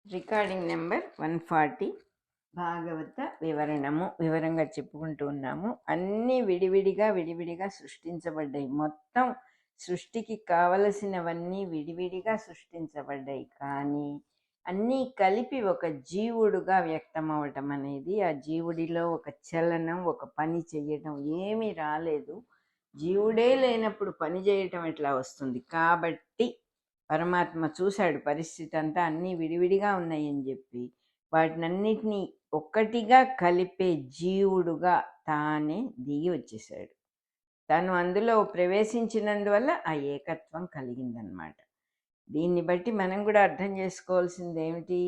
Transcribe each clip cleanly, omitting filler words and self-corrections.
Recording number 140 భాగవత వివరంగా చెప్పుకుంటూ ఉన్నాము. అన్నీ విడివిడిగా సృష్టించబడ్డాయి. మొత్తం సృష్టికి కావలసినవన్నీ విడివిడిగా సృష్టించబడ్డాయి. కానీ అన్నీ కలిపి ఒక జీవుడుగా వ్యక్తం అవటం అనేది, ఆ జీవుడిలో ఒక చలనం, ఒక పని చెయ్యటం ఏమీ రాలేదు. జీవుడే లేనప్పుడు పని చేయటం ఎట్లా వస్తుంది? కాబట్టి పరమాత్మ చూశాడు పరిస్థితి అంతా, అన్నీ విడివిడిగా ఉన్నాయని చెప్పి వాటినన్నిటినీ ఒక్కటిగా కలిపే జీవుడుగా తానే దిగి వచ్చేసాడు. తను అందులో ప్రవేశించినందువల్ల ఆ ఏకత్వం కలిగిందనమాట. దీన్ని బట్టి మనం కూడా అర్థం చేసుకోవాల్సింది ఏమిటి?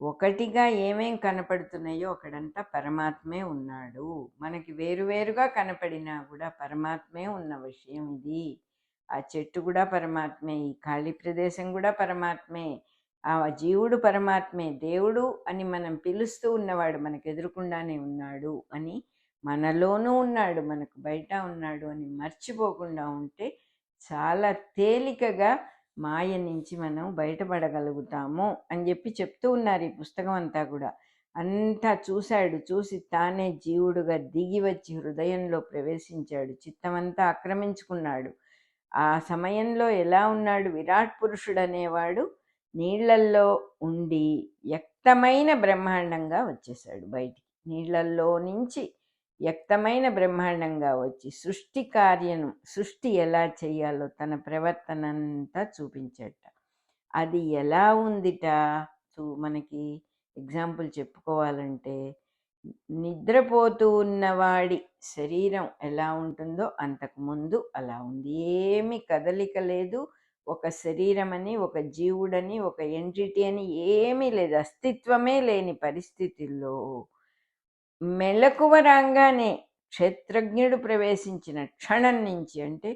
ఒకటిగా ఏమేం కనపడుతున్నాయో అక్కడంతా పరమాత్మే ఉన్నాడు. మనకి వేరువేరుగా కనపడినా కూడా పరమాత్మే ఉన్న విషయం ఇది. ఆ చెట్టు కూడా పరమాత్మే, ఈ ఖాళీ ప్రదేశం కూడా పరమాత్మే, ఆ జీవుడు పరమాత్మే. దేవుడు అని మనం పిలుస్తూ ఉన్నవాడు మనకు ఎదురుకుండానే ఉన్నాడు అని, మనలోనూ ఉన్నాడు, మనకు బయట ఉన్నాడు అని మర్చిపోకుండా ఉంటే చాలా తేలికగా మాయ నుంచి మనం బయటపడగలుగుతాము అని చెప్పి చెప్తూ ఉన్నారు ఈ పుస్తకం అంతా కూడా. అంతా చూశాడు, చూసి తానే జీవుడుగా దిగి వచ్చి హృదయంలో ప్రవేశించాడు, చిత్తమంతా ఆక్రమించుకున్నాడు. ఆ సమయంలో ఎలా ఉన్నాడు? విరాట్ పురుషుడు అనేవాడు నీళ్లల్లో ఉండి వ్యక్తమైన బ్రహ్మాండంగా వచ్చేసాడు బయటికి. నీళ్లల్లో నుంచి వ్యక్తమైన బ్రహ్మాండంగా వచ్చి సృష్టి ఎలా చేయాలో తన ప్రవర్తన అంతా చూపించట. అది ఎలా ఉందిట? మనకి ఎగ్జాంపుల్ చెప్పుకోవాలంటే, నిద్రపోతూ ఉన్నవాడి శరీరం ఎలా ఉంటుందో అంతకుముందు అలా ఉంది. ఏమి కదలిక లేదు. ఒక శరీరం అని, ఒక జీవుడని, ఒక ఎంటిటీ అని ఏమీ లేదు. అస్తిత్వమే లేని పరిస్థితుల్లో మెలకువ రాగానే క్షేత్రజ్ఞుడు ప్రవేశించిన క్షణం నుంచి, అంటే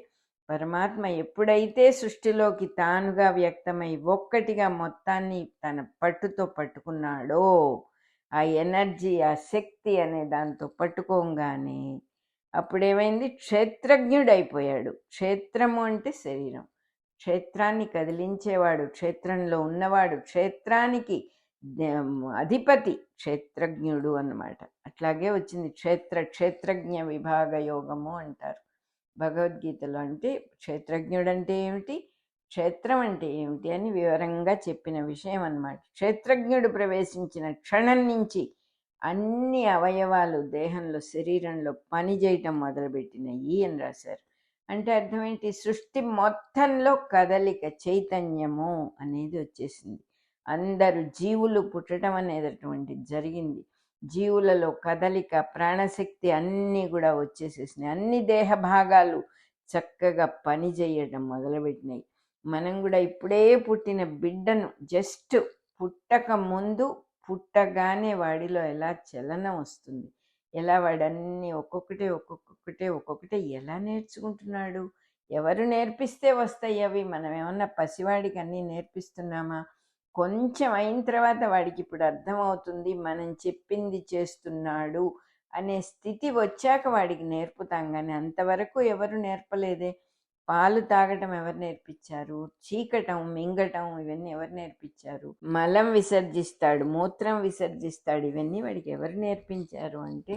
పరమాత్మ ఎప్పుడైతే సృష్టిలోకి తానుగా వ్యక్తమై ఒక్కటిగా మొత్తాన్ని తన పట్టుతో పట్టుకున్నాడో, ఆ ఎనర్జీ, ఆ శక్తి అనే దాంతో పట్టుకోగానే అప్పుడేమైంది? క్షేత్రజ్ఞుడైపోయాడు. క్షేత్రము అంటే శరీరం, క్షేత్రాన్ని కదిలించేవాడు, క్షేత్రంలో ఉన్నవాడు, క్షేత్రానికి అధిపతి క్షేత్రజ్ఞుడు అన్నమాట. అట్లాగే వచ్చింది క్షేత్రజ్ఞ విభాగ యోగము అంటారు భగవద్గీతలో. అంటే క్షేత్రజ్ఞుడంటే ఏమిటి, క్షేత్రం అంటే ఏమిటి అని వివరంగా చెప్పిన విషయం అన్నమాట. క్షేత్రజ్ఞుడు ప్రవేశించిన క్షణం నుంచి అన్ని అవయవాలు దేహంలో, శరీరంలో పనిచేయటం మొదలుపెట్టినాయి అని రాశారు. అంటే అర్థం ఏంటి? సృష్టి మొత్తంలో కదలిక, చైతన్యము అనేది వచ్చేసింది. అందరూ జీవులు పుట్టడం అనేటటువంటిది జరిగింది. జీవులలో కదలిక, ప్రాణశక్తి అన్నీ కూడా వచ్చేసేసినాయి. అన్ని దేహ భాగాలు చక్కగా పని చేయడం మొదలుపెట్టినాయి. మనం కూడా ఇప్పుడే పుట్టిన బిడ్డను జస్ట్ పుట్టక ముందు, పుట్టగానే వాడిలో ఎలా చలనం వస్తుంది, ఎలా వాడన్నీ ఒక్కొక్కటే ఎలా నేర్చుకుంటున్నాడు? ఎవరు నేర్పిస్తే వస్తాయి అవి? మనం ఏమన్నా పసివాడికి అన్నీ నేర్పిస్తున్నామా? కొంచెం అయిన తర్వాత వాడికి ఇప్పుడు అర్థమవుతుంది మనం చెప్పింది చేస్తున్నాడు అనే స్థితి వచ్చాక వాడికి నేర్పుతాం. కానీ అంతవరకు ఎవరు నేర్పలేదే. పాలు తాగటం ఎవరు నేర్పించారు? చీకటం, మింగటం ఇవన్నీ ఎవరు నేర్పించారు? మలం విసర్జిస్తాడు, మూత్రం విసర్జిస్తాడు, ఇవన్నీ వాడికి ఎవరు నేర్పించారు? అంటే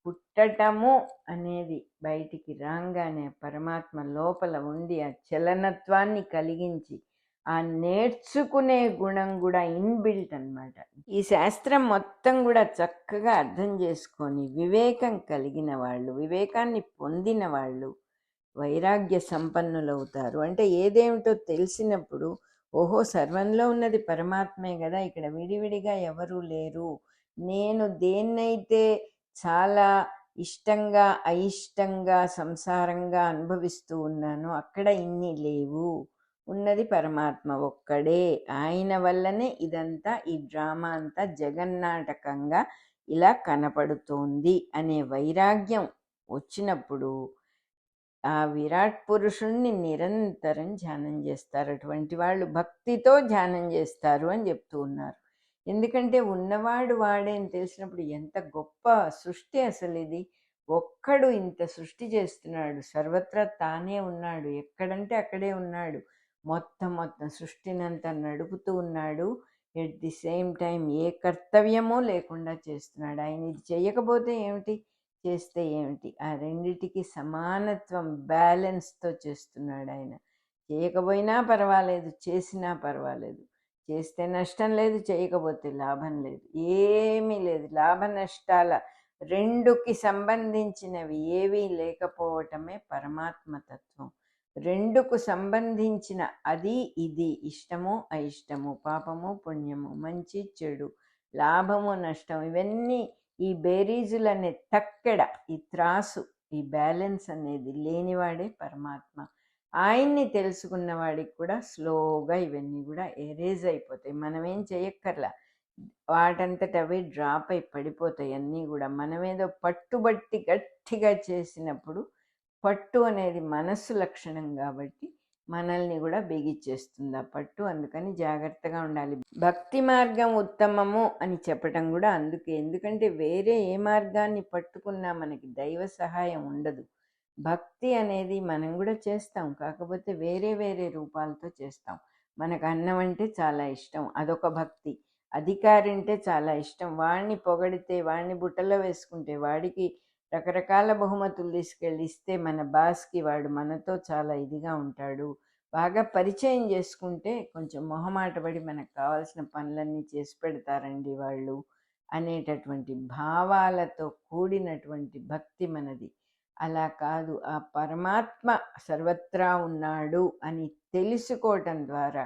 పుట్టటము అనేది బయటికి రాగానే పరమాత్మ లోపల ఉండి ఆ చలనత్వాన్ని కలిగించి ఆ నేర్చుకునే గుణం కూడా ఇన్బిల్ట్ అన్నమాట. ఈ శాస్త్రం మొత్తం కూడా చక్కగా అర్థం చేసుకొని వివేకం కలిగిన వాళ్ళు, వివేకాన్ని పొందిన వాళ్ళు వైరాగ్య సంపన్నులవుతారు. అంటే ఏదేమిటో తెలిసినప్పుడు, ఓహో సర్వంలో ఉన్నది పరమాత్మే కదా, ఇక్కడ విడివిడిగా ఎవరూ లేరు. నేను దేన్నైతే చాలా ఇష్టంగా అయిష్టంగా సంసారంగా అనుభవిస్తూ ఉన్నానో అక్కడ ఇన్ని లేవు, ఉన్నది పరమాత్మ ఒక్కడే. ఆయన వల్లనే ఇదంతా, ఈ డ్రామా అంతా జగన్నాటకంగా ఇలా కనపడుతోంది అనే వైరాగ్యం వచ్చినప్పుడు ఆ విరాట్ పురుషుణ్ణి నిరంతరం ధ్యానం చేస్తారు. అటువంటి వాళ్ళు భక్తితో ధ్యానం చేస్తారు అని చెప్తూ ఉన్నారు. ఎందుకంటే ఉన్నవాడు వాడే అని తెలిసినప్పుడు ఎంత గొప్ప సృష్టి అసలు ఇది. ఒక్కడు ఇంత సృష్టి చేస్తున్నాడు, సర్వత్రా తానే ఉన్నాడు, ఎక్కడంటే అక్కడే ఉన్నాడు, మొత్తం సృష్టినంతా నడుపుతూ ఉన్నాడు. ఎట్ ది సేమ్ టైం ఏ కర్తవ్యమూ లేకుండా చేస్తున్నాడు. ఆయన ఇది చేయకపోతే ఏమిటి, చేస్తే ఏమిటి, ఆ రెండిటికి సమానత్వం బ్యాలెన్స్తో చేస్తున్నాడు ఆయన. చేయకపోయినా పర్వాలేదు, చేసినా పర్వాలేదు. చేస్తే నష్టం లేదు, చేయకపోతే లాభం లేదు, ఏమీ లేదు. లాభ నష్టాల రెండుకి సంబంధించినవి ఏవీ లేకపోవటమే పరమాత్మతత్వం. రెండుకు సంబంధించిన అది ఇది, ఇష్టము అయిష్టము, పాపము పుణ్యము, మంచి చెడు, లాభము నష్టం, ఇవన్నీ ఈ బేరీజులనే తక్కెడ, ఈ త్రాసు, ఈ బ్యాలెన్స్ అనేది లేనివాడే పరమాత్మ. ఆయన్ని తెలుసుకున్న వాడికి కూడా స్లోగా ఇవన్నీ కూడా ఎరేజ్ అయిపోతాయి. మనమేం చేయక్కర్లా, వాటంతట అవి డ్రాప్ అయి పడిపోతాయి అన్నీ కూడా. మనమేదో పట్టుబట్టి గట్టిగా చేసినప్పుడు, పట్టు అనేది మనస్సు లక్షణం కాబట్టి మనల్ని కూడా బిగిచ్చేస్తుంది ఆ పట్టు. అందుకని జాగ్రత్తగా ఉండాలి. భక్తి మార్గం ఉత్తమము అని చెప్పటం కూడా అందుకే. ఎందుకంటే వేరే ఏ మార్గాన్ని పట్టుకున్నా మనకి దైవ సహాయం ఉండదు. భక్తి అనేది మనం కూడా చేస్తాం, కాకపోతే వేరే వేరే రూపాలతో చేస్తాం. మనకు అన్నం అంటే చాలా ఇష్టం, అదొక భక్తి. అధికారి అంటే చాలా ఇష్టం, వాడిని పొగడితే, వాడిని బుట్టలో వేసుకుంటే, వాడికి రకరకాల బహుమతులు తీసుకెళ్ళి ఇస్తే మన బాస్కి వాడు మనతో చాలా ఇదిగా ఉంటాడు. బాగా పరిచయం చేసుకుంటే కొంచెం మొహమాటపడి మనకు కావాల్సిన పనులన్నీ చేసి పెడతారండి వాళ్ళు అనేటటువంటి భావాలతో కూడినటువంటి భక్తి మనది. అలా కాదు, ఆ పరమాత్మ సర్వత్రా ఉన్నాడు అని తెలుసుకోవటం ద్వారా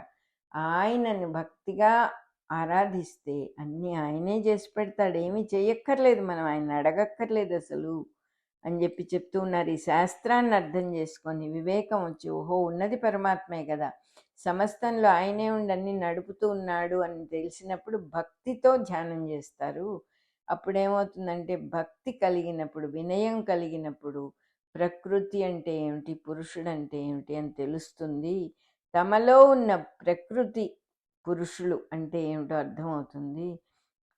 ఆయనను భక్తిగా ఆరాధిస్తే అన్నీ ఆయనే చేసి పెడతాడు. ఏమీ చెయ్యక్కర్లేదు, మనం ఆయన అడగక్కర్లేదు అసలు అని చెప్పి చెప్తూ ఉన్నారు. ఈ శాస్త్రాన్ని అర్థం చేసుకొని వివేకం వచ్చి, ఓహో ఉన్నది పరమాత్మే కదా, సమస్తంలో ఆయనే ఉండి అన్ని నడుపుతూ ఉన్నాడు అని తెలిసినప్పుడు భక్తితో ధ్యానం చేస్తారు. అప్పుడేమవుతుందంటే భక్తి కలిగినప్పుడు, వినయం కలిగినప్పుడు ప్రకృతి అంటే ఏమిటి, పురుషుడు అంటే ఏమిటి అని తెలుస్తుంది. తమలో ఉన్న ప్రకృతి పురుషులు అంటే ఏమిటో అర్థమవుతుంది.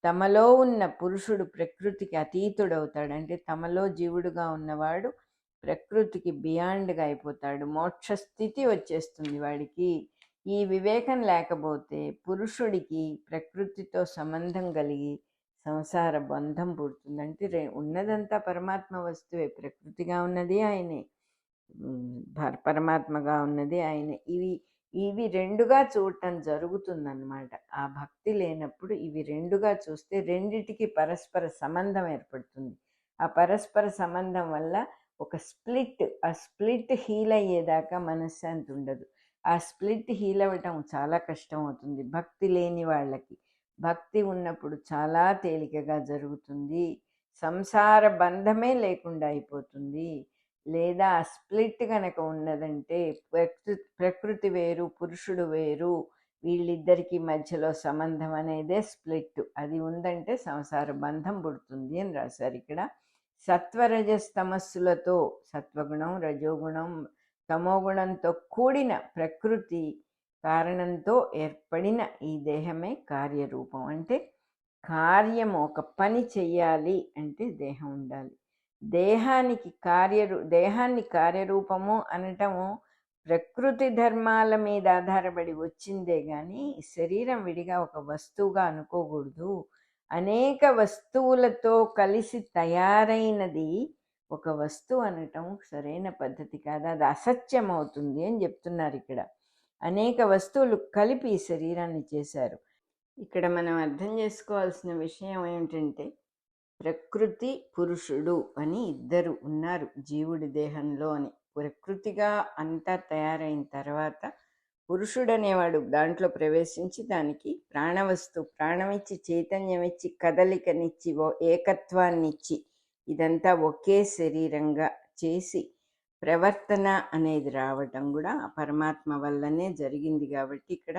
తమలో ఉన్న పురుషుడు ప్రకృతికి అతీతుడవుతాడు. అంటే తమలో జీవుడుగా ఉన్నవాడు ప్రకృతికి బియాండ్గా అయిపోతాడు, మోక్షస్థితి వచ్చేస్తుంది వాడికి. ఈ వివేకం లేకపోతే పురుషుడికి ప్రకృతితో సంబంధం కలిగి సంసార బంధం పుడుతుంది. అంటే ఉన్నదంతా పరమాత్మ వస్తువే, ప్రకృతిగా ఉన్నది ఆయనే, పరమాత్మగా ఉన్నది ఆయనే. ఇవి రెండుగా చూడటం జరుగుతుందన్నమాట. ఆ భక్తి లేనప్పుడు ఇవి రెండుగా చూస్తే రెండిటికి పరస్పర సంబంధం ఏర్పడుతుంది. ఆ పరస్పర సంబంధం వల్ల ఒక స్ప్లిట్, ఆ స్ప్లిట్ హీల్ అయ్యేదాకా మనశ్శాంతి ఉండదు. ఆ స్ప్లిట్ హీల్ అవ్వటం చాలా కష్టం అవుతుంది భక్తి లేని వాళ్ళకి. భక్తి ఉన్నప్పుడు చాలా తేలికగా జరుగుతుంది, సంసార బంధమే లేకుండా అయిపోతుంది. లేదా స్ప్లిట్ కనుక ఉన్నదంటే ప్రకృతి వేరు, పురుషుడు వేరు, వీళ్ళిద్దరికి మధ్యలో సంబంధం అనేదే స్ప్లిట్. అది ఉందంటే సంసార బంధం పుడుతుంది అని రాశారు ఇక్కడ. సత్వరజస్తమస్సులతో, సత్వగుణం, రజోగుణం, తమోగుణంతో కూడిన ప్రకృతి కారణంతో ఏర్పడిన ఈ దేహమే కార్యరూపం. అంటే కార్యము, ఒక పని చెయ్యాలి అంటే దేహం ఉండాలి. దేహాన్ని కార్యరూపము అనటము ప్రకృతి ధర్మాల మీద ఆధారపడి వచ్చిందే కానీ శరీరం విడిగా ఒక వస్తువుగా అనుకోకూడదు. అనేక వస్తువులతో కలిసి తయారైనది ఒక వస్తువు అనటం సరైన పద్ధతి కాదు, అది అసత్యం అవుతుంది అని చెప్తున్నారు ఇక్కడ. అనేక వస్తువులు కలిపి శరీరాన్ని చేశారు. ఇక్కడ మనం అర్థం చేసుకోవాల్సిన విషయం ఏమిటంటే ప్రకృతి పురుషుడు అని ఇద్దరు ఉన్నారు జీవుడి దేహంలో అని. ప్రకృతిగా అంతా తయారైన తర్వాత పురుషుడు అనేవాడు దాంట్లో ప్రవేశించి దానికి ప్రాణమిచ్చి, చైతన్యం ఇచ్చి, కదలికనిచ్చి, ఏకత్వాన్నిచ్చి, ఇదంతా ఒకే శరీరంగా చేసి ప్రవర్తన అనేది రావటం కూడా పరమాత్మ వల్లనే జరిగింది. కాబట్టి ఇక్కడ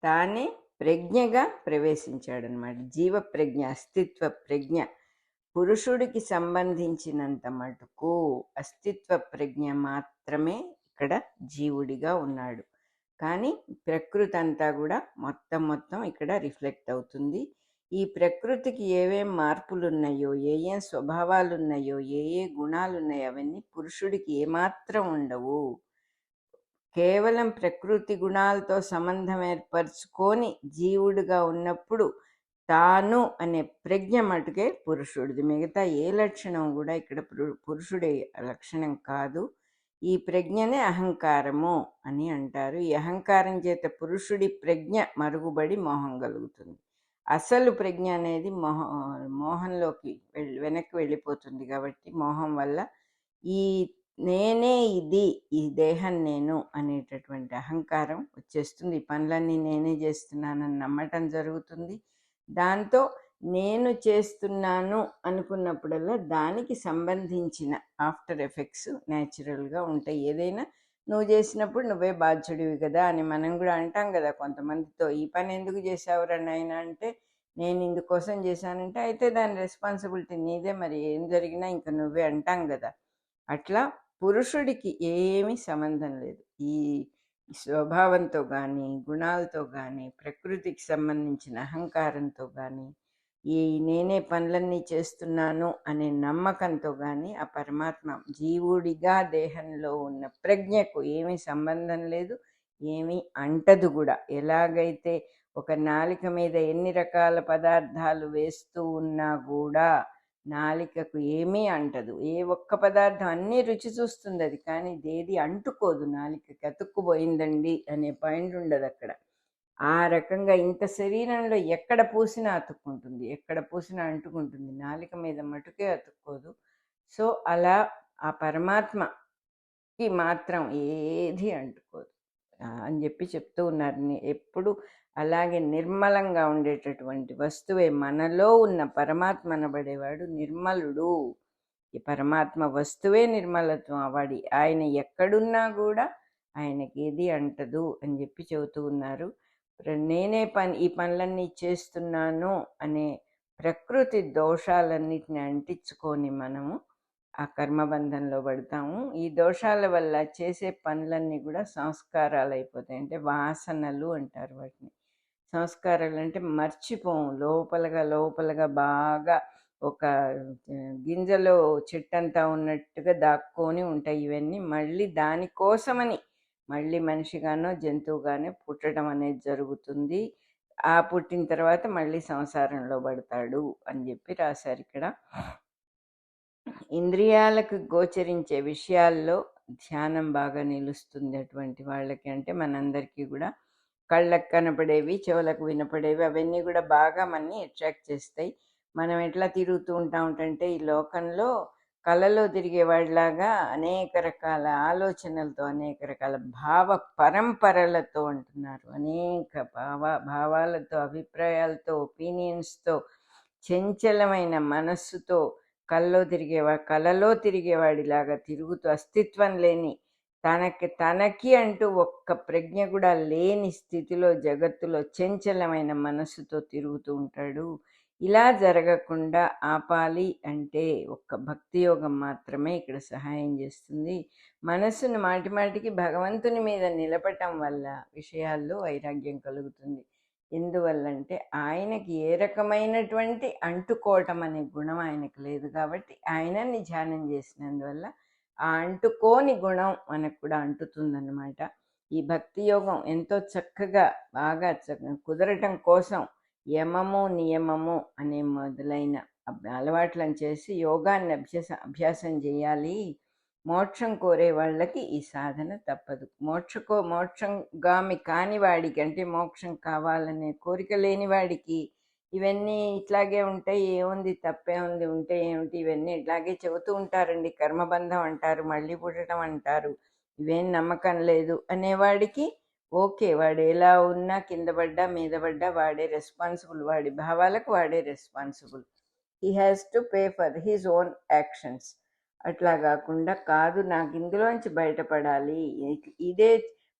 తానే ప్రజ్ఞగా ప్రవేశించాడనమాట. జీవ ప్రజ్ఞ, అస్తిత్వ ప్రజ్ఞ. పురుషుడికి సంబంధించినంత మటుకు అస్తిత్వ ప్రజ్ఞ మాత్రమే ఇక్కడ జీవుడిగా ఉన్నాడు. కానీ ప్రకృతి అంతా కూడా మొత్తం ఇక్కడ రిఫ్లెక్ట్ అవుతుంది. ఈ ప్రకృతికి ఏవేం మార్పులు ఉన్నాయో, ఏం స్వభావాలు ఉన్నాయో, ఏ గుణాలు ఉన్నాయో అవన్నీ పురుషుడికి ఏమాత్రం ఉండవు. కేవలం ప్రకృతి గుణాలతో సంబంధం ఏర్పరచుకొని జీవుడిగా ఉన్నప్పుడు తాను అనే ప్రజ్ఞ మటుకే పురుషుడిది. మిగతా ఏ లక్షణం కూడా ఇక్కడ పురుషుడి లక్షణం కాదు. ఈ ప్రజ్ఞనే అహంకారము అని అంటారు. ఈ అహంకారం చేత పురుషుడి ప్రజ్ఞ మరుగుబడి మోహం కలుగుతుంది. అసలు ప్రజ్ఞ అనేది మోహంలోకి వెనక్కి వెళ్ళిపోతుంది. కాబట్టి మోహం వల్ల ఈ నేనే ఇది, ఈ దేహం నేను అనేటటువంటి అహంకారం వచ్చేస్తుంది. ఈ పనులన్నీ నేనే చేస్తున్నానని నమ్మటం జరుగుతుంది. దాంతో నేను చేస్తున్నాను అనుకున్నప్పుడల్లా దానికి సంబంధించిన ఆఫ్టర్ ఎఫెక్ట్స్ న్యాచురల్గా ఉంటాయి. ఏదైనా నువ్వు చేసినప్పుడు నువ్వే బాధ్యుడివి కదా అని మనం కూడా అంటాం కదా కొంతమందితో. ఈ పని ఎందుకు చేసావురా నాయన అంటే, నేను ఇందుకోసం చేశానంటే, అయితే దాని రెస్పాన్సిబిలిటీ నీదే, మరి ఏం జరిగినా ఇంకా నువ్వే అంటాం కదా. అట్లా పురుషుడికి ఏమీ సంబంధం లేదు ఈ స్వభావంతో కానీ, గుణాలతో కానీ, ప్రకృతికి సంబంధించిన అహంకారంతో కానీ, ఈ నేనే పనులన్నీ చేస్తున్నాను అనే నమ్మకంతో కానీ ఆ పరమాత్మ జీవుడిగా దేహంలో ఉన్న ప్రజ్ఞకు ఏమీ సంబంధం లేదు, ఏమీ అంటదు కూడా. ఎలాగైతే ఒక నాలిక మీద ఎన్ని రకాల పదార్థాలు వేస్తూ ఉన్నా కూడా నాలికకు ఏమీ అంటదు. ఏ ఒక్క పదార్థం అన్నీ రుచి చూస్తుంది అది, కానీ ఏది అంటుకోదు. నాలికకి అతుక్కుపోయిందండి అనే పాయింట్ ఉండదు అక్కడ. ఆ రకంగా ఇంత శరీరంలో ఎక్కడ పూసినా అతుక్కుంటుంది, ఎక్కడ పూసినా అంటుకుంటుంది, నాలిక మీద మటుకే అతుక్కోదు. సో అలా ఆ పరమాత్మకి మాత్రం ఏది అంటుకోదు అని చెప్పి చెప్తూ ఉన్నారు. ఎప్పుడు అలాగే నిర్మలంగా ఉండేటటువంటి వస్తువే మనలో ఉన్న పరమాత్మ అనబడేవాడు నిర్మలుడు. ఈ పరమాత్మ వస్తువే నిర్మలత్వం. వాడి ఆయన ఎక్కడున్నా కూడా ఆయనకి ఏది అంటదు అని చెప్పి చెబుతూ ఉన్నారు. నేనే ఈ పనులన్నీ చేస్తున్నాను అనే ప్రకృతి దోషాలన్నిటిని అంటించుకొని మనము ఆ కర్మబంధంలో పడతాము. ఈ దోషాల వల్ల చేసే పనులన్నీ కూడా సంస్కారాలు అయిపోతాయి. అంటే వాసనలు అంటారు వాటిని. సంస్కారాలు అంటే మర్చిపోము, లోపలగా బాగా ఒక గింజలో చెట్టంతా ఉన్నట్టుగా దాక్కొని ఉంటాయి. ఇవన్నీ మళ్ళీ దానికోసమని మళ్ళీ మనిషిగానో జంతువుగానో పుట్టడం అనేది జరుగుతుంది. ఆ పుట్టిన తర్వాత మళ్ళీ సంసారంలో పడతాడు అని చెప్పి రాశారు ఇక్కడ. ఇంద్రియాలకు గోచరించే విషయాల్లో ధ్యానం బాగా నిలుస్తుంది అటువంటి వాళ్ళకి. అంటే మనందరికీ కూడా కళ్ళకు కనపడేవి, చెవులకు వినపడేవి, అవన్నీ కూడా బాగా మనని అట్రాక్ట్ చేస్తాయి. మనం ఎట్లా తిరుగుతూ ఉంటామంటే ఈ లోకంలో కళలో తిరిగేవాడిలాగా అనేక రకాల ఆలోచనలతో, అనేక రకాల భావ పరంపరలతో అంటున్నారు, అనేక భావాలతో, అభిప్రాయాలతో, ఒపీనియన్స్తో, చంచలమైన మనస్సుతో కలలో తిరిగేవాడిలాగా తిరుగుతూ అస్తిత్వం లేని తనకి అంటూ ఒక్క ప్రజ్ఞ కూడా లేని స్థితిలో జగత్తులో చంచలమైన మనస్సుతో తిరుగుతూ ఉంటాడు. ఇలా జరగకుండా ఆపాలి అంటే ఒక్క భక్తి యోగం మాత్రమే ఇక్కడ సహాయం చేస్తుంది. మనస్సును మాటిమాటికి భగవంతుని మీద నిలపటం వల్ల విషయాల్లో వైరాగ్యం కలుగుతుంది. ఎందువల్లంటే ఆయనకి ఏ రకమైనటువంటి అంటుకోవటం అనే గుణం ఆయనకు లేదు. కాబట్టి ఆయనని ధ్యానం చేసినందువల్ల ఆ అంటుకోని గుణం మనకు కూడా అంటుతుందన్నమాట. ఈ భక్తి యోగం ఎంతో చక్కగా బాగా కుదరటం కోసం యమము నియమము అనే మొదలైన అలవాట్లను చేసి యోగాన్ని అభ్యాసం చేయాలి. మోక్షం కోరే వాళ్ళకి ఈ సాధన తప్పదు. మోక్షంగామి కాని వాడికి, అంటే మోక్షం కావాలనే కోరిక లేని వాడికి ఇవన్నీ ఇట్లాగే ఉంటాయి, ఏముంది తప్పే ఉంది, ఉంటే ఏమిటి, ఇవన్నీ ఇట్లాగే చెబుతూ ఉంటారండి. కర్మబంధం అంటారు, మళ్ళీ పుట్టడం అంటారు, ఇవేం నమ్మకం లేదు అనేవాడికి ఓకే, వాడు ఎలా ఉన్నా కింద పడ్డా మీద పడ్డా వాడే రెస్పాన్సిబుల్, వాడి భావాలకు వాడే responsible. He has to pay for his own actions. అట్లా కాకుండా కాదు నాకు ఇందులోంచి బయటపడాలి, ఇదే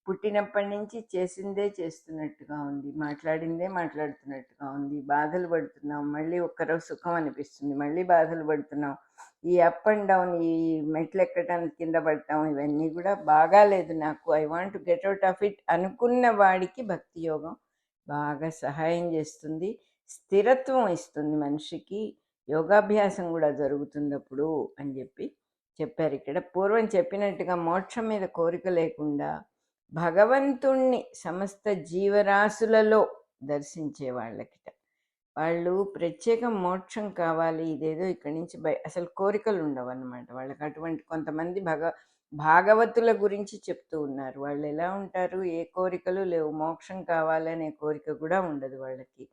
పుట్టినప్పటి నుంచి చేసిందే చేస్తున్నట్టుగా ఉంది, మాట్లాడిందే మాట్లాడుతున్నట్టుగా ఉంది, బాధలు పడుతున్నాం, మళ్ళీ ఒక్కరోజు సుఖం అనిపిస్తుంది, మళ్ళీ బాధలు పడుతున్నాం, ఈ అప్ అండ్ డౌన్, ఈ మెట్లు ఎక్కటానికి కింద పడతాం, ఇవన్నీ కూడా బాగాలేదు నాకు, I want to get out of it అనుకున్న వాడికి భక్తి యోగం బాగా సహాయం చేస్తుంది, స్థిరత్వం ఇస్తుంది మనిషికి, యోగాభ్యాసం కూడా జరుగుతుంది అప్పుడు అని చెప్పి చెప్పారు ఇక్కడ. పూర్వం చెప్పినట్టుగా మోక్షం మీద కోరిక లేకుండా భగవంతుణ్ణి సమస్త జీవరాశులలో దర్శించే వాళ్ళకిట. వాళ్ళు ప్రత్యేక మోక్షం కావాలి, ఇదేదో ఇక్కడి నుంచి అసలు కోరికలు ఉండవన్నమాట వాళ్ళకి. అటువంటి కొంతమంది భాగవతుల గురించి చెప్తూ ఉన్నారు. వాళ్ళు ఎలా ఉంటారు, ఏ కోరికలు లేవు, మోక్షం కావాలనే కోరిక కూడా ఉండదు వాళ్ళకి.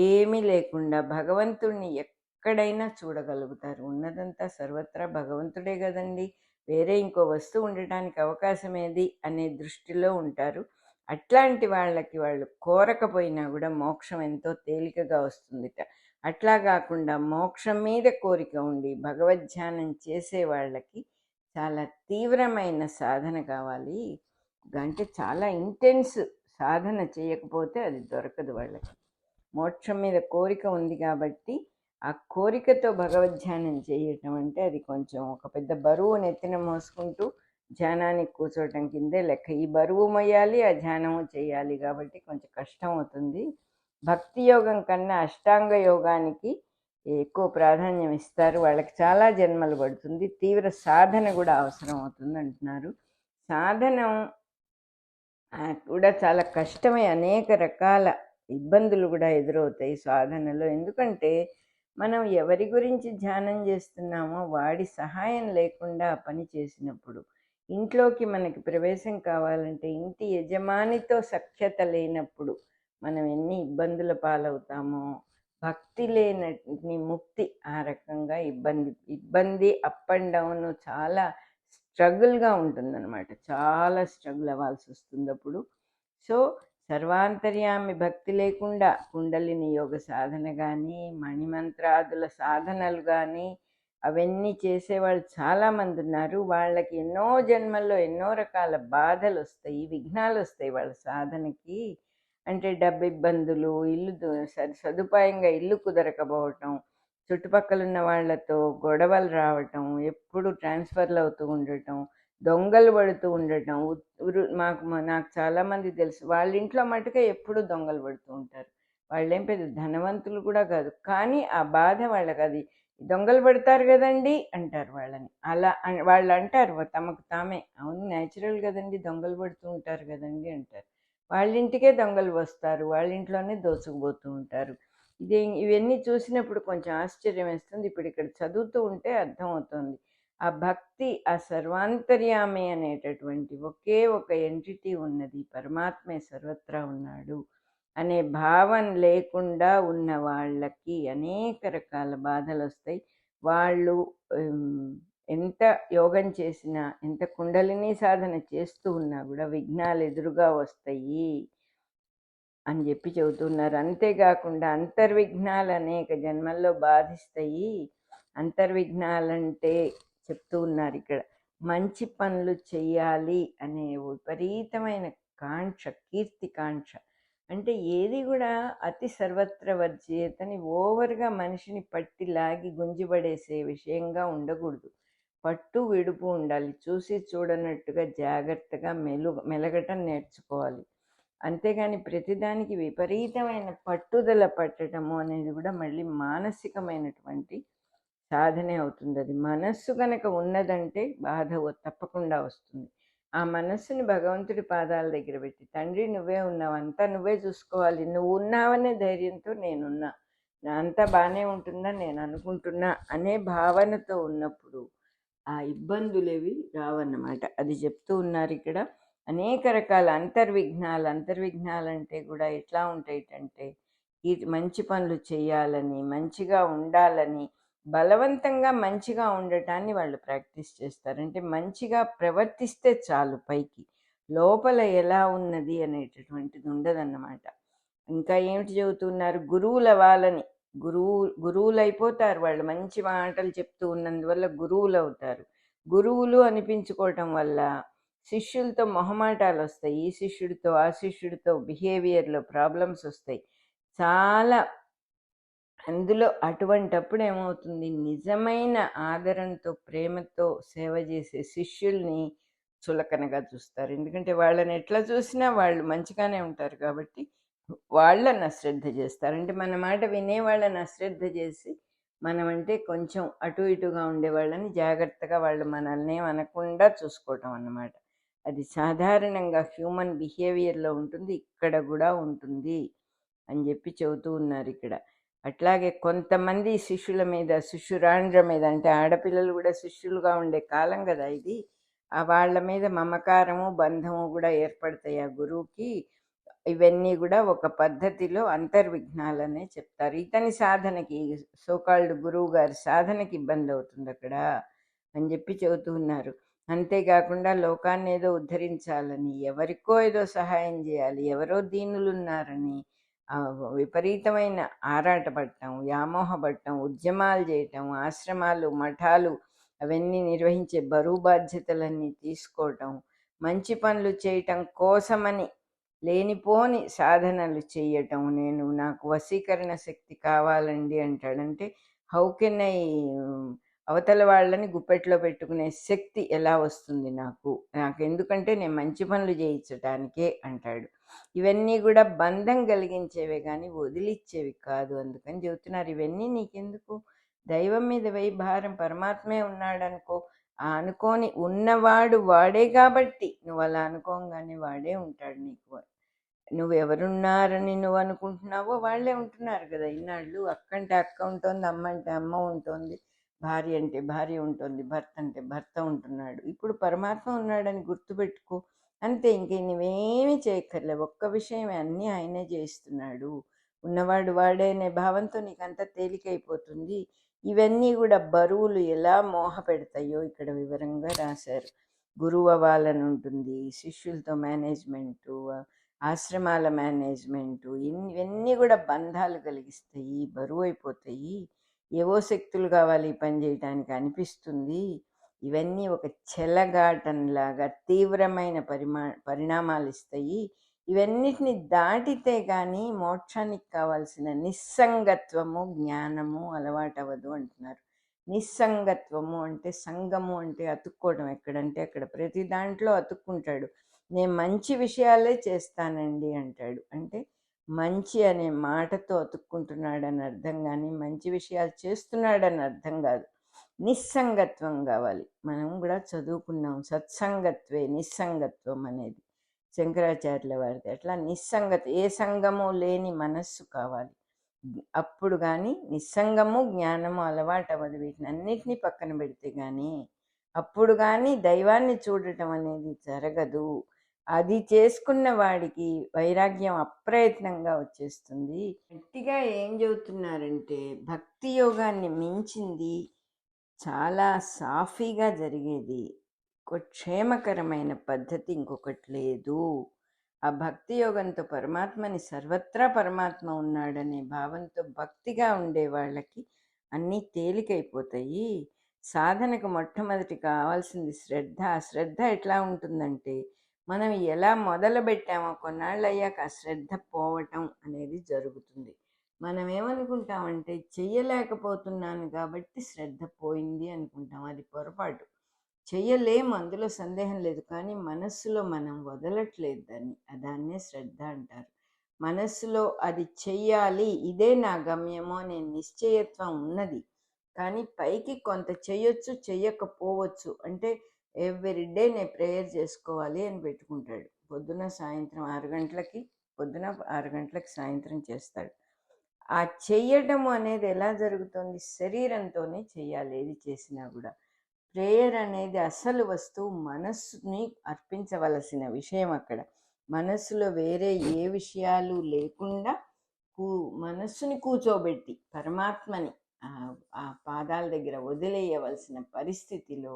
ఏమీ లేకుండా భగవంతుణ్ణి ఎక్కడైనా చూడగలుగుతారు. ఉన్నదంతా సర్వత్రా భగవంతుడే కదండి, వేరే ఇంకో వస్తువు ఉండటానికి అవకాశం ఏది అనే దృష్టిలో ఉంటారు. అట్లాంటి వాళ్ళకి వాళ్ళు కోరకపోయినా కూడా మోక్షం ఎంతో తేలికగా వస్తుందిట. అట్లా కాకుండా మోక్షం మీద కోరిక ఉండి భగవద్ధ్యానం చేసే వాళ్ళకి చాలా తీవ్రమైన సాధన కావాలి. అంటే చాలా ఇంటెన్స్ సాధన చేయకపోతే అది దొరకదు వాళ్ళకి. మోక్షం మీద కోరిక ఉంది కాబట్టి ఆ కోరికతో భగవద్ధ్యానం చేయటం అంటే అది కొంచెం ఒక పెద్ద బరువు నెత్తిన మోసుకుంటూ ధ్యానానికి కూర్చోవటం కిందే లెక్క. ఈ బరువు మొయ్యాలి, ఆ ధ్యానము చేయాలి, కాబట్టి కొంచెం కష్టం అవుతుంది. భక్తి యోగం కన్నా అష్టాంగ యోగానికి ఎక్కువ ప్రాధాన్యం ఇస్తారు. వాళ్ళకి చాలా జన్మలు పడుతుంది, తీవ్ర సాధన కూడా అవసరం అవుతుంది అంటున్నారు. సాధన కూడా చాలా కష్టమే, అనేక రకాల ఇబ్బందులు కూడా ఎదురవుతాయి సాధనలో. ఎందుకంటే మనం ఎవరి గురించి ధ్యానం చేస్తున్నామో వాడి సహాయం లేకుండా పని చేసినప్పుడు, ఇంట్లోకి మనకి ప్రవేశం కావాలంటే ఇంటి యజమానితో సఖ్యత లేనప్పుడు మనం ఎన్ని ఇబ్బందుల పాలవుతామో, భక్తి లేని ముక్తి ఆ రకంగా ఇబ్బంది అప్ అండ్ డౌన్ చాలా స్ట్రగుల్గా ఉంటుందన్నమాట. చాలా స్ట్రగుల్ అవ్వాల్సి వస్తుంది అప్పుడు. సో సర్వాంతర్యామి భక్తి లేకుండా కుండలిని యోగ సాధన కానీ, మణిమంత్రాదుల సాధనలు కానీ అవన్నీ చేసేవాళ్ళు చాలామంది ఉన్నారు. వాళ్ళకి ఎన్నో జన్మల్లో ఎన్నో రకాల బాధలు వస్తాయి, విఘ్నాలు వస్తాయి వాళ్ళ సాధనకి. అంటే డబ్బు ఇబ్బందులు, సదుపాయంగా ఇల్లు కుదరకపోవటం, చుట్టుపక్కల ఉన్న వాళ్ళతో గొడవలు రావటం, ఎప్పుడు ట్రాన్స్ఫర్లు అవుతూ ఉండటం, దొంగలు పడుతూ ఉండటం. నాకు చాలామంది తెలుసు, వాళ్ళ ఇంట్లో మటుకే ఎప్పుడు దొంగలు పడుతూ ఉంటారు. వాళ్ళేం పెద్ద ధనవంతులు కూడా కాదు, కానీ ఆ బాధ వాళ్ళకి. అది దొంగలు పడతారు కదండి అంటారు వాళ్ళని. అలా వాళ్ళు అంటారు తమకు తామే, అవును న్యాచురల్ కదండి, దొంగలు పడుతూ ఉంటారు కదండి అంటారు. వాళ్ళ ఇంటికే దొంగలు వస్తారు, వాళ్ళ ఇంట్లోనే దోచుకుపోతూ ఉంటారు. ఇవన్నీ చూసినప్పుడు కొంచెం ఆశ్చర్యం వేస్తుంది. ఇప్పుడు ఇక్కడ చదువుతూ ఉంటే అర్థమవుతుంది. ఆ భక్తి, ఆ సర్వాంతర్యామి అనేటటువంటి ఒకే ఒక ఎంటిటీ ఉన్నది, పరమాత్మే సర్వత్రా ఉన్నాడు అనే భావన లేకుండా ఉన్న వాళ్ళకి అనేక రకాల బాధలు వస్తాయి. వాళ్ళు ఎంత యోగం చేసినా, ఎంత కుండలిని సాధన చేస్తూ ఉన్నా కూడా విఘ్నాలు ఎదురుగా వస్తాయి అని చెప్పి చెబుతున్నారు. అంతేకాకుండా అంతర్విఘ్నాలు అనేక జన్మల్లో బాధిస్తాయి. అంతర్విఘ్నాలంటే చెప్తూ ఉన్నారు ఇక్కడ, మంచి పనులు చెయ్యాలి అనే విపరీతమైన కాంక్ష, కీర్తి కాంక్ష. అంటే ఏది కూడా అతి సర్వత్ర వర్జ్యేతని ఓవర్గా మనిషిని పట్టి లాగి గుంజిపడేసే విషయంగా ఉండకూడదు. పట్టు విడుపు ఉండాలి, చూసి చూడనట్టుగా జాగ్రత్తగా మెలగటం నేర్చుకోవాలి. అంతేగాని ప్రతిదానికి విపరీతమైన పట్టుదల పట్టడము అనేది కూడా మళ్ళీ మానసికమైనటువంటి సాధనే అవుతుంది. అది మనస్సు కనుక ఉన్నదంటే బాధ తప్పకుండా వస్తుంది. ఆ మనస్సుని భగవంతుడి పాదాల దగ్గర పెట్టి, తండ్రి నువ్వే ఉన్నావు, అంతా నువ్వే చూసుకోవాలి, నువ్వు ఉన్నావనే ధైర్యంతో నేనున్నా, నా అంతా బాగానే ఉంటుందని నేను అనుకుంటున్నా అనే భావనతో ఉన్నప్పుడు ఆ ఇబ్బందులేవి రావన్నమాట. అది చెప్తూ ఉన్నారు ఇక్కడ. అనేక రకాల అంతర్విఘ్నాలు అంటే కూడా ఎట్లా ఉంటాయిటంటే, ఈ మంచి పనులు చేయాలని, మంచిగా ఉండాలని, బలవంతంగా మంచిగా ఉండటాన్ని వాళ్ళు ప్రాక్టీస్ చేస్తారు. అంటే మంచిగా ప్రవర్తిస్తే చాలు, పైకి లోపల ఎలా ఉన్నది అనేటటువంటిది ఉండదన్నమాట. ఇంకా ఏమిటి చెబుతున్నారు, గురువుల వాళ్ళని, గురువులు అయిపోతారు వాళ్ళు, మంచి మాటలు చెప్తూ ఉన్నందువల్ల గురువులు అవుతారు. గురువులు అనిపించుకోవటం వల్ల శిష్యులతో మొహమాటాలు వస్తాయి, ఈ శిష్యుడితో ఆ శిష్యుడితో బిహేవియర్లో ప్రాబ్లమ్స్ వస్తాయి చాలా. అందులో అటువంటప్పుడు ఏమవుతుంది, నిజమైన ఆదరంతో ప్రేమతో సేవ చేసే శిష్యుల్ని చులకనగా చూస్తారు. ఎందుకంటే వాళ్ళని ఎట్లా చూసినా వాళ్ళు మంచిగానే ఉంటారు కాబట్టి వాళ్ళని అశ్రద్ధ చేస్తారు. అంటే మన మాట వినే వాళ్ళని అశ్రద్ధ చేసి, మనమంటే కొంచెం అటు ఇటుగా ఉండే వాళ్ళని జాగ్రత్తగా వాళ్ళు మనల్ని అనకుండా చూసుకోవటం అన్నమాట. అది సాధారణంగా హ్యూమన్ బిహేవియర్లో ఉంటుంది, ఇక్కడ కూడా ఉంటుంది అని చెప్పి చెబుతూ ఉన్నారు ఇక్కడ. అట్లాగే కొంతమంది శిష్యుల మీద, శిష్యురాండ్ర మీద, అంటే ఆడపిల్లలు కూడా శిష్యులుగా ఉండే కాలం కదా ఇది, ఆ వాళ్ళ మీద మమకారము బంధము కూడా ఏర్పడతాయి ఆ గురువుకి. ఇవన్నీ కూడా ఒక పద్ధతిలో అంతర్విఘ్నాలనే చెప్తారు. ఇతని సాధనకి, సోకాల్డ్ గురువు గారి సాధనకి ఇబ్బంది అవుతుంది అక్కడ అని చెప్పి చెబుతూ ఉన్నారు. అంతేకాకుండా లోకాన్ని ఏదో ఉద్ధరించాలని, ఎవరికో ఏదో సహాయం చేయాలి, ఎవరో దీనులున్నారని విపరీతమైన ఆరాటపడటం, వ్యామోహపడటం, ఉద్యమాలు చేయటం, ఆశ్రమాలు మఠాలు అవన్నీ నిర్వహించే బరువు బాధ్యతలన్నీ తీసుకోవటం, మంచి పనులు చేయటం కోసమని లేనిపోని సాధనలు చేయటం. నాకు వశీకరణ శక్తి కావాలండి అంటాడంటే, హౌ కెన్ ఐ అవతల వాళ్ళని గుప్పెట్లో పెట్టుకునే శక్తి ఎలా వస్తుంది నాకు ఎందుకంటే నేను మంచి పనులు చేయించటానికే అంటాడు. ఇవన్నీ కూడా బంధం కలిగించేవే కానీ వదిలిచ్చేవి కాదు. అందుకని చెబుతున్నారు, ఇవన్నీ నీకెందుకు, దైవం మీద వేయి భారం, పరమాత్మే ఉన్నాడనుకో. ఆ అనుకోని ఉన్నవాడు వాడే కాబట్టి నువ్వు అలా అనుకోగానే వాడే ఉంటాడు నీకు. నువ్వెవరున్నారని నువ్వు అనుకుంటున్నావో వాళ్ళే ఉంటున్నారు కదా. ఇన్నాళ్ళు అక్కంటే అక్క ఉంటుంది, అమ్మ అంటే అమ్మ ఉంటుంది, భార్య అంటే భార్య ఉంటుంది, భర్త అంటే భర్త ఉంటున్నాడు. ఇప్పుడు పరమాత్మ ఉన్నాడని గుర్తుపెట్టుకో అంతే. ఇంక నువ్వేమీ చేయక్కర్లే, ఒక్క విషయమే, అన్నీ ఆయనే చేయిస్తున్నాడు, ఉన్నవాడు వాడే అనే భావంతో నీకు అంతా తేలికైపోతుంది. ఇవన్నీ కూడా బరువులు ఎలా మోహ పెడతాయో ఇక్కడ వివరంగా రాశారు. గురువు అవ్వాలని ఉంటుంది, శిష్యులతో మేనేజ్మెంటు, ఆశ్రమాల మేనేజ్మెంటు, ఇవన్నీ కూడా బంధాలు కలిగిస్తాయి, బరువు అయిపోతాయి. ఏవో శక్తులు కావాలి ఈ పని చేయటానికి అనిపిస్తుంది. ఇవన్నీ ఒక చెలగాటంలాగా తీవ్రమైన పరిణామాలు ఇస్తాయి. ఇవన్నిటిని దాటితే కానీ మోక్షానికి కావాల్సిన నిస్సంగత్వము జ్ఞానము అలవాటవదు అంటున్నారు. నిస్సంగత్వము అంటే, సంగము అంటే అతుక్కోవడం, ఎక్కడంటే అక్కడ ప్రతి దాంట్లో అతుక్కుంటాడు. నేను మంచి విషయాలే చేస్తానండి అంటాడు. అంటే మంచి అనే మాటతో అతుక్కుంటున్నాడని అర్థం, కానీ మంచి విషయాలు చేస్తున్నాడని అర్థం కాదు. నిస్సంగత్వం కావాలి. మనం కూడా చదువుకున్నాం, సత్సంగత్వే నిస్సంగత్వం అనేది శంకరాచార్యుల వారిది. అట్లా నిస్సంగత, ఏ సంగము లేని మనస్సు కావాలి. అప్పుడు కానీ నిస్సంగము జ్ఞానము అలవాటు అవ్వదు. వీటిని అన్నిటినీ పక్కన పెడితే కానీ అప్పుడు కానీ దైవాన్ని చూడటం అనేది జరగదు. అది చేసుకున్న వాడికి వైరాగ్యం అప్రయత్నంగా వచ్చేస్తుంది. గట్టిగా ఏం చెబుతున్నారంటే, భక్తి యోగాన్ని మించింది చాలా సాఫీగా జరిగేది, క్షేమకరమైన పద్ధతి ఇంకొకటి లేదు. ఆ భక్తి యోగంతో పరమాత్మని, సర్వత్రా పరమాత్మ ఉన్నాడనే భావంతో భక్తిగా ఉండే వాళ్ళకి అన్నీ తేలికైపోతాయి. సాధనకు మొట్టమొదటి కావాల్సింది శ్రద్ధ. ఆ శ్రద్ధ ఎట్లా ఉంటుందంటే, మనం ఎలా మొదలు పెట్టామో కొన్నాళ్ళు అయ్యాక ఆ శ్రద్ధ పోవటం అనేది జరుగుతుంది. మనం ఏమనుకుంటామంటే, చెయ్యలేకపోతున్నాను కాబట్టి శ్రద్ధ పోయింది అనుకుంటాం. అది పొరపాటు. చెయ్యలేము, అందులో సందేహం లేదు, కానీ మనస్సులో మనం వదలట్లేదు దాన్నే శ్రద్ధ అంటారు. మనస్సులో అది చెయ్యాలి, ఇదే నా గమ్యమో అనే నిశ్చయత్వం ఉన్నది, కానీ పైకి కొంత చెయ్యొచ్చు, చెయ్యకపోవచ్చు. అంటే ఎవ్రీడే నేను ప్రేయర్ చేసుకోవాలి అని పెట్టుకుంటాడు. పొద్దున సాయంత్రం 6 గంటలకి, పొద్దున 6 గంటలకి సాయంత్రం చేస్తాడు. ఆ చెయ్యటము అనేది ఎలా జరుగుతుంది? శరీరంతోనే చెయ్యాలి ఏది చేసినా కూడా. ప్రేయర్ అనేది అసలు వస్తువు మనస్సుని అర్పించవలసిన విషయం. అక్కడ మనస్సులో వేరే ఏ విషయాలు లేకుండా మనస్సుని కూర్చోబెట్టి పరమాత్మని ఆ పాదాల దగ్గర వదిలేయవలసిన పరిస్థితిలో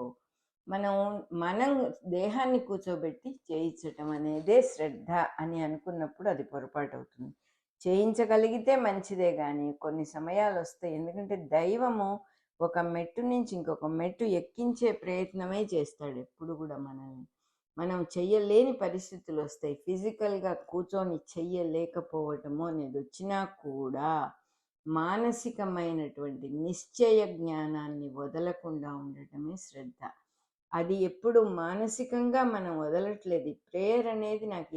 మనం దేహాన్ని కూర్చోబెట్టి చేయించటం అనేదే శ్రద్ధ అని అనుకున్నప్పుడు అది పొరపాటు అవుతుంది. చేయించగలిగితే మంచిదే, కానీ కొన్ని సమయాలు వస్తాయి. ఎందుకంటే దైవము ఒక మెట్టు నుంచి ఇంకొక మెట్టు ఎక్కించే ప్రయత్నమే చేస్తాడు ఎప్పుడు కూడా. మనం చెయ్యలేని పరిస్థితులు వస్తాయి. ఫిజికల్గా కూర్చొని చెయ్యలేకపోవటము అనేది వచ్చినా కూడా మానసికమైనటువంటి నిశ్చయ జ్ఞానాన్ని వదలకుండా ఉండటమే శ్రద్ధ. అది ఎప్పుడు మానసికంగా మనం వదలట్లేదు. ప్రేయర్ అనేది నాకు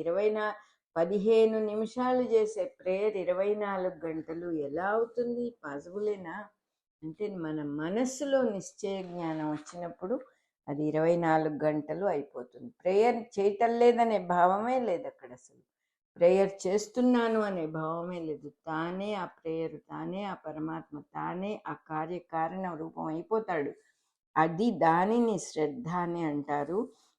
15 నిమిషాలు చేసే ప్రేయర్ 24 గంటలు ఎలా అవుతుంది? పాసిబులేనా? అంటే మన మనస్సులో నిశ్చయ జ్ఞానం వచ్చినప్పుడు అది 24 గంటలు అయిపోతుంది. ప్రేయర్ చేయటం లేదనే భావమే లేదు అక్కడ అసలు. ప్రేయర్ చేస్తున్నాను అనే భావమే లేదు. తానే ఆ ప్రేయర్, తానే ఆ పరమాత్మ, తానే ఆ కార్యకారణ రూపం అయిపోతాడు. అది దానిని శ్రద్ధ అని అంటారు.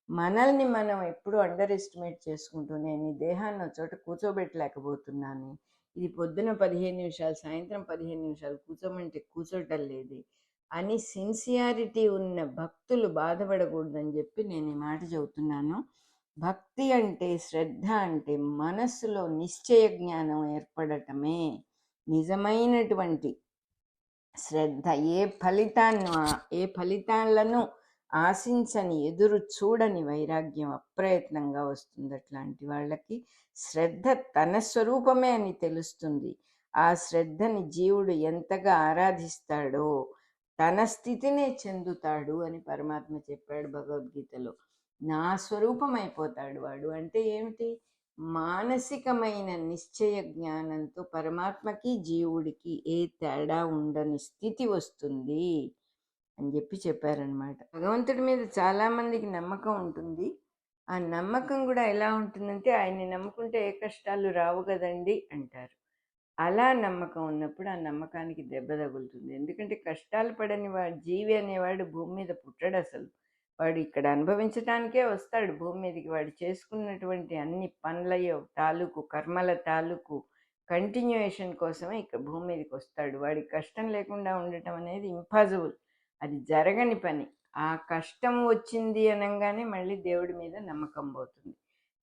మనల్ని మనం ఎప్పుడు అండర్ ఎస్టిమేట్ చేసుకుంటూ నేను ఈ దేహాన్ని ఒక చోట కూర్చోబెట్టలేకపోతున్నాను, ఇది పొద్దున 15 నిమిషాలు సాయంత్రం 15 నిమిషాలు కూర్చోమంటే కూర్చోటం లేదు అని సిన్సియారిటీ ఉన్న భక్తులు బాధపడకూడదని చెప్పి నేను ఈ మాట చెబుతున్నాను. భక్తి అంటే, శ్రద్ధ అంటే మనస్సులో నిశ్చయ జ్ఞానం ఏర్పడటమే నిజమైనటువంటి శ్రద్ధ. ఏ ఫలితాలను ఆశించని, ఎదురు చూడని వైరాగ్యం అప్రయత్నంగా వస్తుంది. అట్లాంటి వాళ్ళకి శ్రద్ధ తన స్వరూపమే అని తెలుస్తుంది. ఆ శ్రద్ధని జీవుడు ఎంతగా ఆరాధిస్తాడో తన స్థితినే చెందుతాడు అని పరమాత్మ చెప్పాడు భగవద్గీతలో. నా స్వరూపం అయిపోతాడు వాడు. అంటే ఏమిటి? మానసికమైన నిశ్చయ జ్ఞానంతో పరమాత్మకి జీవుడికి ఏ తేడా ఉండని స్థితి వస్తుంది అని చెప్పారనమాట. భగవంతుడి మీద చాలామందికి నమ్మకం ఉంటుంది. ఆ నమ్మకం కూడా ఎలా ఉంటుందంటే, ఆయన్ని నమ్ముకుంటే ఏ కష్టాలు రావు కదండి అంటారు. అలా నమ్మకం ఉన్నప్పుడు ఆ నమ్మకానికి దెబ్బ తగులుతుంది. ఎందుకంటే కష్టాలు పడని వాడు, జీవి అనేవాడు భూమి మీద పుట్టడు అసలు. వాడు ఇక్కడ అనుభవించటానికే వస్తాడు భూమి మీదకి. వాడు చేసుకున్నటువంటి అన్ని పనుల తాలూకు, కర్మల తాలూకు కంటిన్యూయేషన్ కోసమే ఇక్కడ భూమి మీదకి వస్తాడు. వాడికి కష్టం లేకుండా ఉండటం అనేది ఇంపాసిబుల్, అది జరగని పని. ఆ కష్టం వచ్చింది అనగానే మళ్ళీ దేవుడి మీద నమ్మకం పోతుంది.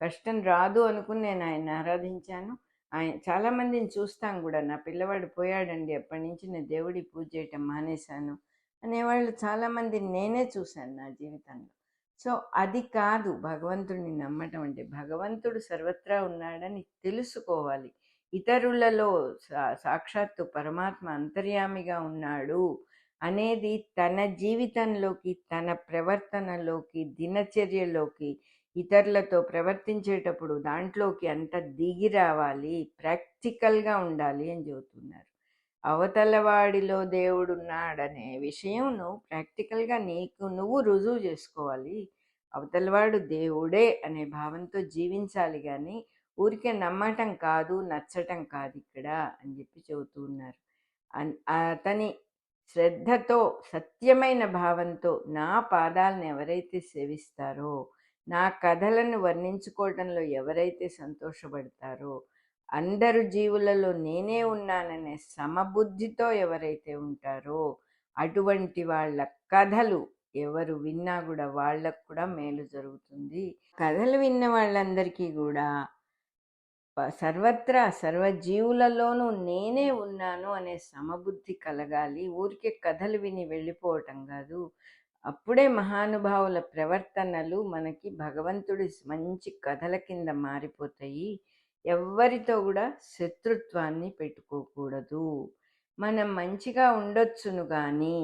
కష్టం రాదు అనుకుని నేను ఆయన ఆరాధించాను, ఆయన చాలామందిని చూస్తాం కూడా, నా పిల్లవాడు పోయాడండి అప్పటి నుంచి నేను దేవుడి పూజ చేయటం మానేశాను అనేవాళ్ళు చాలామంది నేనే చూశాను నా జీవితంలో. సో అది కాదు భగవంతుడిని నమ్మటం అంటే. భగవంతుడు సర్వత్రా ఉన్నాడని తెలుసుకోవాలి. ఇతరులలో సాక్షాత్తు పరమాత్మ అంతర్యామిగా ఉన్నాడు అనేది తన జీవితంలోకి, తన ప్రవర్తనలోకి, దినచర్యలోకి, ఇతరులతో ప్రవర్తించేటప్పుడు దాంట్లోకి అంత దిగి రావాలి, ప్రాక్టికల్గా ఉండాలి అని చెబుతున్నారు. అవతలవాడిలో దేవుడున్నాడనే విషయం నువ్వు ప్రాక్టికల్గా నీకు నువ్వు రుజువు చేసుకోవాలి. అవతలవాడు దేవుడే అనే భావంతో జీవించాలి, కానీ ఊరికే నమ్మటం కాదు, నచ్చటం కాదు ఇక్కడ అని చెబుతూ ఉన్నారు. అతని శ్రద్ధతో, సత్యమైన భావంతో నా పాదాలను ఎవరైతే సేవిస్తారో, నా కథలను వర్ణించుకోవడంలో ఎవరైతే సంతోషపడతారో, అందరు జీవులలో నేనే ఉన్నాననే సమబుద్ధితో ఎవరైతే ఉంటారో అటువంటి వాళ్ళ కథలు ఎవరు విన్నా కూడా వాళ్ళకు కూడా మేలు జరుగుతుంది. కథలు విన్న వాళ్ళందరికీ కూడా సర్వత్రా సర్వజీవులలోనూ నేనే ఉన్నాను అనే సమబుద్ధి కలగాలి. ఊరికే కథలు విని వెళ్ళిపోవటం కాదు. అప్పుడే మహానుభావుల ప్రవర్తనలు మనకి భగవంతుడి మంచి కథల కింద మారిపోతాయి. ఎవ్వరితో కూడా శత్రుత్వాన్ని పెట్టుకోకూడదు. మనం మంచిగా ఉండొచ్చును కానీ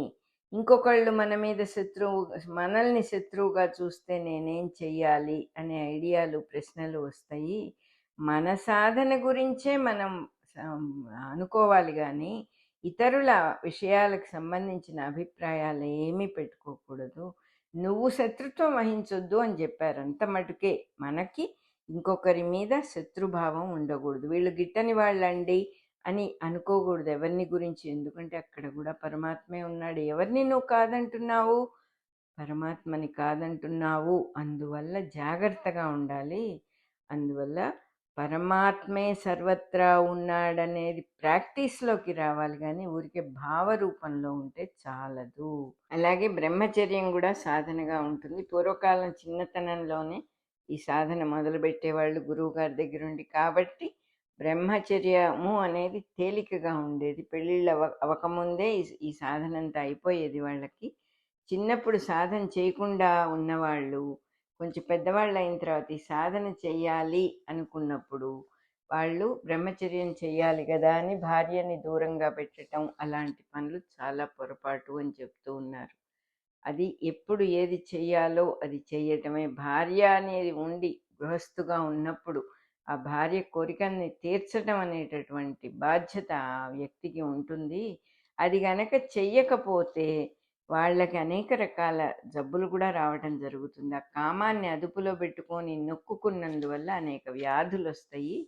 ఇంకొకళ్ళు మన మీద మనల్ని శత్రువుగా చూస్తే నేనేం చెయ్యాలి అనే ఐడియాలు, ప్రశ్నలు వస్తాయి. మన సాధన గురించే మనం అనుకోవాలి, కానీ ఇతరుల విషయాలకు సంబంధించిన అభిప్రాయాలు ఏమీ పెట్టుకోకూడదు. నువ్వు శత్రుత్వం వహించొద్దు అని చెప్పారు, అంత మటుకే. మనకి ఇంకొకరి మీద శత్రుభావం ఉండకూడదు. వీళ్ళు గిట్టని వాళ్ళండి అని అనుకోకూడదు ఎవరిని గురించి. ఎందుకంటే అక్కడ కూడా పరమాత్మే ఉన్నాడు. ఎవరిని నువ్వు కాదంటున్నావు? పరమాత్మని కాదంటున్నావు. అందువల్ల జాగ్రత్తగా ఉండాలి. అందువల్ల పరమాత్మే సర్వత్రా ఉన్నాడనేది ప్రాక్టీస్లోకి రావాలి, కానీ ఊరికే భావరూపంలో ఉంటే చాలదు. అలాగే బ్రహ్మచర్యం కూడా సాధనగా ఉంటుంది. పూర్వకాలం చిన్నతనంలోనే ఈ సాధన మొదలుపెట్టేవాళ్ళు గురువు గారి దగ్గర ఉండి, కాబట్టి బ్రహ్మచర్యము అనేది తేలికగా ఉండేది. పెళ్ళిళ్ళు అవ్వకముందే ఈ సాధన అంతా అయిపోయేది వాళ్ళకి. చిన్నప్పుడు సాధన చేయకుండా ఉన్నవాళ్ళు కొంచెం పెద్దవాళ్ళు అయిన తర్వాత ఈ సాధన చెయ్యాలి అనుకున్నప్పుడు వాళ్ళు బ్రహ్మచర్యం చెయ్యాలి కదా అని భార్యని దూరంగా పెట్టడం, అలాంటి పనులు చాలా పొరపాటు అని చెప్తూ ఉన్నారు. అది ఎప్పుడు ఏది చెయ్యాలో అది చెయ్యటమే. భార్య అనేది ఉండి గృహస్థుగా ఉన్నప్పుడు ఆ భార్య కోరికల్ని తీర్చడం అనేటటువంటి బాధ్యత ఆ వ్యక్తికి ఉంటుంది. అది గనక చెయ్యకపోతే వాళ్ళకి అనేక రకాల జబ్బులు కూడా రావటం జరుగుతుంది. ఆ కామాన్ని అదుపులో పెట్టుకొని నొక్కుకున్నందువల్ల అనేక వ్యాధులు వస్తాయి.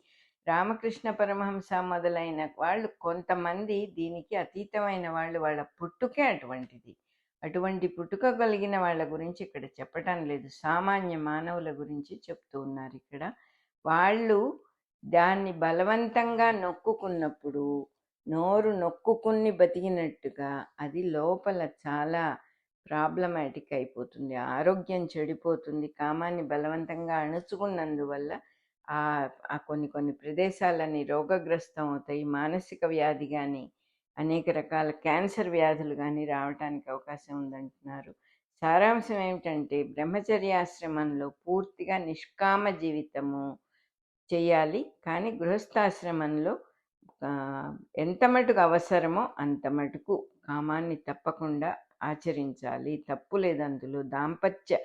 రామకృష్ణ పరమహంస మొదలైన వాళ్ళు కొంతమంది దీనికి అతీతమైన వాళ్ళు, వాళ్ళ పుట్టుకే అటువంటిది. అటువంటి పుట్టుక కలిగిన వాళ్ళ గురించి ఇక్కడ చెప్పటం లేదు, సామాన్య మానవుల గురించి చెప్తూ ఉన్నారు ఇక్కడ. వాళ్ళు దాన్ని బలవంతంగా నొక్కుకున్నప్పుడు నోరు నొక్కుకుని బతికినట్టుగా అది లోపల చాలా ప్రాబ్లమాటిక్ అయిపోతుంది, ఆరోగ్యం చెడిపోతుంది. కామాన్ని బలవంతంగా అణుచుకున్నందువల్ల ఆ కొన్ని కొన్ని ప్రదేశాలన్నీ రోగగ్రస్తం అవుతాయి. మానసిక వ్యాధి కానీ అనేక రకాల క్యాన్సర్ వ్యాధులు కానీ రావడానికి అవకాశం ఉందంటున్నారు. సారాంశం ఏమిటంటే బ్రహ్మచర్యాశ్రమంలో పూర్తిగా నిష్కామ జీవితము చేయాలి, కానీ గృహస్థాశ్రమంలో ఎంత మటుకు అవసరమో అంత మటుకు కామాన్ని తప్పకుండా ఆచరించాలి. తప్పు లేదు అందులో. దాంపత్య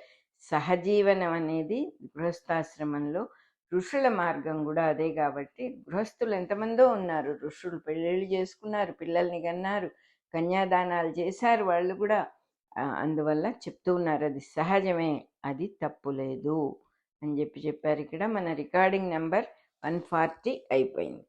సహజీవనం అనేది గృహస్థాశ్రమంలో ఋషుల మార్గం కూడా అదే. కాబట్టి గృహస్థులు ఎంతమందో ఉన్నారు, ఋషులు పెళ్ళిళ్ళు చేసుకున్నారు, పిల్లల్ని కన్నారు, కన్యాదానాలు చేశారు వాళ్ళు కూడా. అందువల్ల చెప్తూ ఉన్నారు అది సహజమే, అది తప్పు లేదు అని చెప్పారు ఇక్కడ. మన రికార్డింగ్ నెంబర్ 140 అయిపోయింది.